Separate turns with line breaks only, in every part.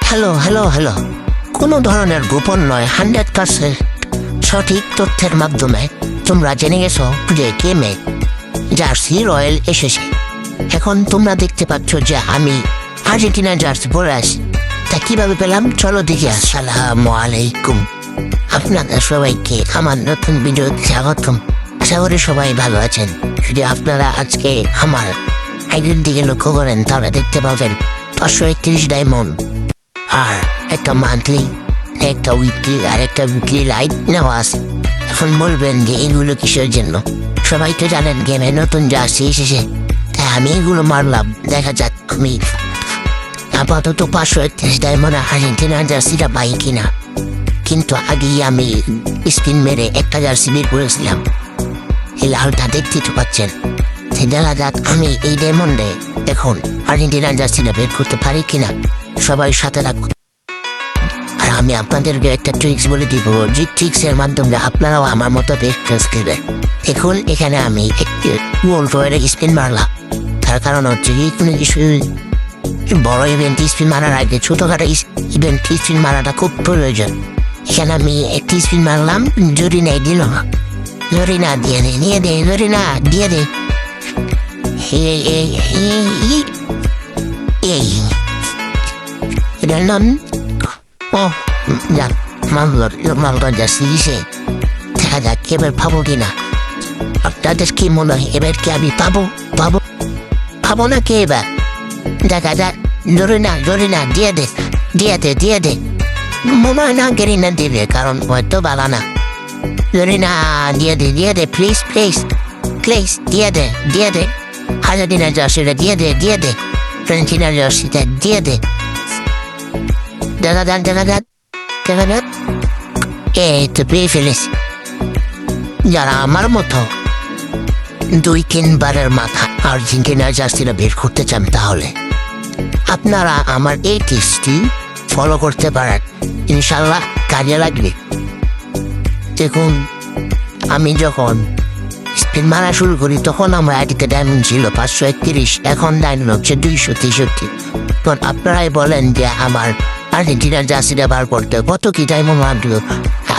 Hello hello hello কোনো ধরনের গোপন নয়, 100% সঠিক তথ্যের মাধ্যমে তোমরা জেনে গেছো যে গেমে জার্সি রয়্যাল এসেছে। এখন তোমরা দেখতে পাচ্ছ যে আমি আর্জেন্টিনা জার্সি পরে আছি। তা কিভাবে পেলাম চলো দেখি। আসসালামু আলাইকুম, আপনাদের সবাইকে আমার নতুন ভিডিওতে স্বাগতম। আশা করি সবাই ভালো আছেন। যদি আপনারা আজকে আমার আইডির দিকে লক্ষ্য করেন তাহলে দেখতে পাবেন 531 ডায়মন্ড আর একটা মান্থলি, একটা উইকলি আর একটা উইকলি লাইট নেওয়া আছে। এখন বলবেন যে এগুলো কিসের জন্য? সবাই তো জানেন গেমে নতুন জার্সি এসেছে, তাই আমি এগুলো মারলাম। দেখা যাক আমি আপাতত 531 ডায়মন্ড আর্জেন্টিনার জার্সিটা পাই কিনা। কিন্তু আগেই আমি স্পিন মেরে একটা জার্সি বের করেছিলাম, এই লালটা দেখতে তো পাচ্ছেন। দেখা যাক আমি এই ডায়মন্ডে এখন আর্জেন্টিনার জার্সিটা বের করতে পারি কিনা। সবাই সাথে রাখুন। আর আমি আপনাদেরকে একটা ট্রিক্স বলে দিব, যে ট্রিক্সের মাধ্যমে আপনারাও আমার মতো বেস্ট খেলবেন। এখন এখানে আমি একটি ওয়ার্ল্ড ওয়ারে স্পিন মারলাম। তার কারণ হচ্ছে যে কোনো কিছু বড় ইভেন্ট স্পিন মারার আগে ছোটোখাটো ইভেন্ট স্পিন মারাটা খুব প্রয়োজন। এখানে আমি একটি স্পিন মারলাম, জরি নাই দিল না। জরি না দিয়ে দে, নিয়ে দে, জরি না দিয়ে দে। এই এটার নাম মালদার জার্সি দিছে। দেখা যাক এবার পাবো কিনা। আপনাদের কি মনে হয় এবার কি আমি পাবো না কে এবার? দেখা যাক। জরি না দিয়ে দে। মনে হয় না গেরিনা দিবে, কারণ হয়তো বালা না। জরি না দিয়ে দে প্লিজ দিয়ে দে। আর্জেন্টিনা জার্সিটা দিয়ে দে। আর্জেন্টিনা জার্সিটা দিয়ে দে। দেখা যাক। এই তো পেয়ে ফেলেছি। যারা আমার মতো 2-3 বারের মাথা আর্জেন্টিনার জার্সিটা বের করতে চান তাহলে আপনারা আমার এই টিপসটি ফলো করতে পারেন, ইনশাল্লাহ কাজে লাগবে। দেখুন, আমি যখন স্পিন মারা শুরু করি তখন আমার আইডিতে ডায়মন্ড ছিল 531, এখন ডায়মন্ড হচ্ছে 263। তখন আপনারাই বলেন যে আমার আর্জেন্টিনার জার্সিটা বার করতে কত কি ডায়মন্ড লাগলো।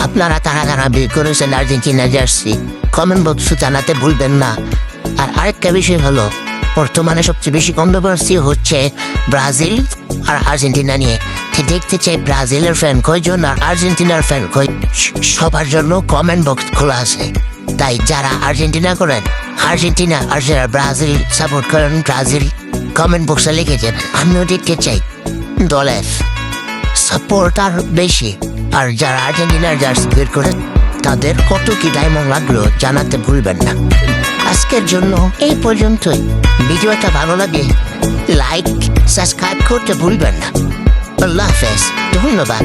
আপনারা তারা বের করেছেন আর্জেন্টিনার জার্সি, কমেন্ট বক্সে জানাতে ভুলবেন না। আর আরেকটা বিষয় হলো, বর্তমানে সবচেয়ে বেশি কন্ট্রোভার্সি হচ্ছে ব্রাজিল আর আর্জেন্টিনা নিয়ে। দেখতে চাই ব্রাজিলের ফ্যান কয়জন আর আর্জেন্টিনার ফ্যান কয়। সবার জন্য কমেন্ট বক্স খোলা আছে, তাই যারা আর্জেন্টিনা করেন আর্জেন্টিনা, আর যারা ব্রাজিল সাপোর্ট করেন ব্রাজিল কমেন্ট বক্সে লিখে যাবেন। আমিও দেখতে চাই দলের সাপোর্ট আর বেশি। আর যারা আর্জেন্টিনার জার্সি বের করে তাদের কত কি ডায়মন্ড লাগলো জানাতে ভুলবেন না। আজকের জন্য এই পর্যন্তই। ভিডিওটা ভালো লাগে লাইক সাবস্ক্রাইব করতে ভুলবেন না। আল্লাহ হাফেজ, ধন্যবাদ।